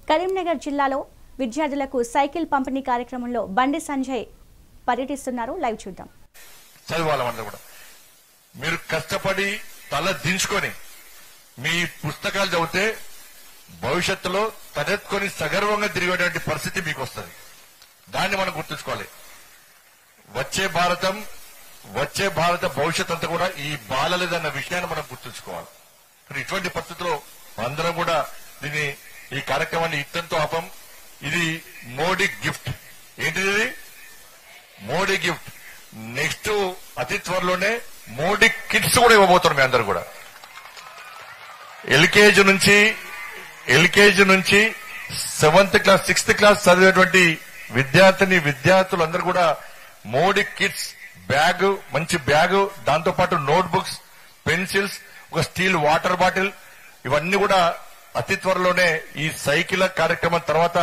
కరీంనగర్ జిల్లాలో విద్యార్థులకు సైకిల్ పంపిణీ కార్యక్రమంలో బండి సంజయ్ పర్యటిస్తున్నారు. లైవ్ చూద్దాం. చదవాలన్నమాట కూడా మీరు కష్టపడి తల దించుకొని మీ పుస్తకాలు చదివితే భవిష్యత్తులో తలెత్తుకొని సగర్వంగా తిరిగేటువంటి పరిస్థితి మీకు వస్తుంది. దాన్ని మనం గుర్తుంచుకోవాలి. వచ్చే భారత భవిష్యత్ అంతా కూడా ఈ బాలలేదన్న విషయాన్ని మనం గుర్తుంచుకోవాలి. ఇటువంటి పరిస్థితుల్లో అందరం కూడా ఈ కార్యక్రమాన్ని ఇత్తంతో ఆపం. ఇది మోడీ గిఫ్ట్. ఏంటిది? మోడీ గిఫ్ట్. నెక్స్ట్ అతి త్వరలోనే మోడీ కిట్స్ కూడా ఇవ్వబోతున్నారు. మీ అందరు కూడా ఎల్కేజీ నుంచి 7th క్లాస్ 6th క్లాస్ చదివేటువంటి విద్యార్థులందరూ కూడా మోడీ కిట్స్ బ్యాగ్, మంచి బ్యాగ్, దాంతో పాటు నోట్ బుక్స్, పెన్సిల్స్, ఒక స్టీల్ వాటర్ బాటిల్, ఇవన్నీ కూడా అతి త్వరలోనే ఈ సైకిల్ కార్యక్రమం తర్వాత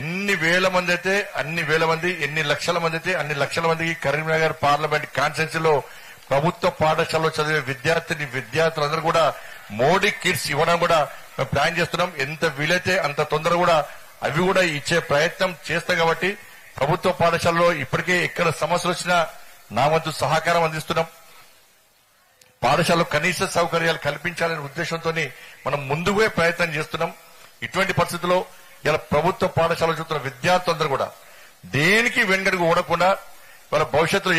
ఎన్ని వేల మంది అయితే అన్ని వేల మంది, ఎన్ని లక్షల మంది అయితే అన్ని లక్షల మందికి కరీంనగర్ పార్లమెంట్ కాన్స్టిట్యున్సీలో ప్రభుత్వ పాఠశాలలో చదివే విద్యార్థులందరూ కూడా మోడీ కిట్స్ ఇవ్వడం కూడా మేము ప్లాన్ చేస్తున్నాం. ఎంత వీలైతే అంత తొందరగా కూడా అవి కూడా ఇచ్చే ప్రయత్నం చేస్తాం. కాబట్టి ప్రభుత్వ పాఠశాలలో ఇప్పటికే ఎక్కడ సమస్యలు వచ్చినా నా వంతు సహకారం అందిస్తున్నాం. పాఠశాలలో కనీస సౌకర్యాలు కల్పించాలనే ఉద్దేశంతో మనం ముందుగా ప్రయత్నం చేస్తున్నాం. ఇటువంటి పరిస్థితుల్లో ఇలా ప్రభుత్వ పాఠశాలలో చూస్తున్న విద్యార్థులందరూ కూడా దేనికి వెనుకడుగు ఓడకుండా వాళ్ళ భవిష్యత్తులో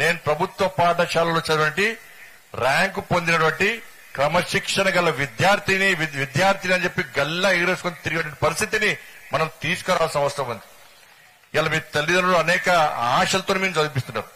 నేను ప్రభుత్వ పాఠశాలలో చదివినటువంటి ర్యాంకు పొందినటువంటి క్రమశిక్షణ గల విద్యార్థిని అని చెప్పి గల్లా ఎగరేసుకొని తిరిగే పరిస్థితిని మనం తీసుకురావాల్సిన అవసరం ఉంది. ఇలా మీ తల్లిదండ్రులు అనేక ఆశలతో మేము చదివిస్తున్నారు.